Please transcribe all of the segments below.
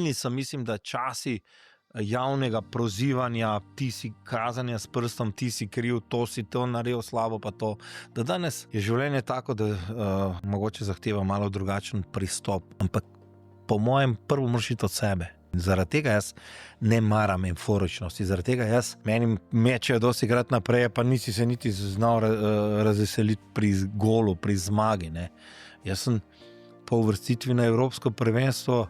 minili so, mislim, da časi javnega prozivanja, ti si kazanja s prstom, ti si kriv, to si to naredil slabo, pa to. Da danes je življenje tako, da mogoče zahteva malo drugačen pristop, ampak po mojem prvo moraš iti od sebe. Zaradi tega jaz ne maram euforičnosti, zaradi tega meni mečejo dosti krat naprej, pa nisi se niti znal razveseliti pri golu, pri zmagi. Ne. Jaz sem po uvrstitvi na Evropsko prvenstvo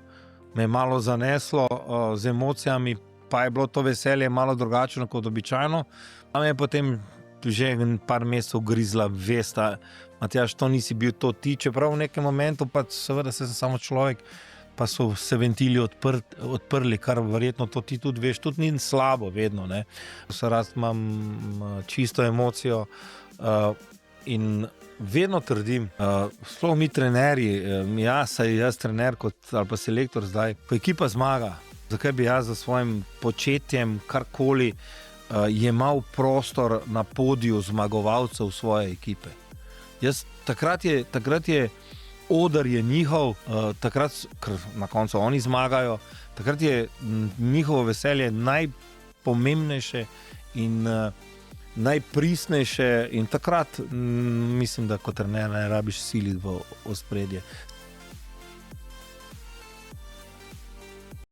me je malo zaneslo z emocijami, pa je bilo to veselje malo drugačno kot običajno. A me je potem že par mesecev grizla vesta, Matjaž, to nisi bil to ti, čeprav v nekem momentu, pa seveda sem samo človek, pa so se ventili odprli, kar verjetno to ti tudi veš, tudi ni slabo vedno. Ne. Rast imam čisto emocijo in vedno trdim, sploh mi trenerji, jaz trener ali pa selektor zdaj, ko ekipa zmaga, zakaj bi jaz za svojim početjem karkoli jemal prostor na podiju zmagovalcev svoje ekipe. Takrat je oder je njihov, takrat, ker na koncu oni zmagajo, takrat je njihovo veselje najpomembnejše in najpristnejše in takrat mislim, da kot trener ne rabiš siliti v ospredje.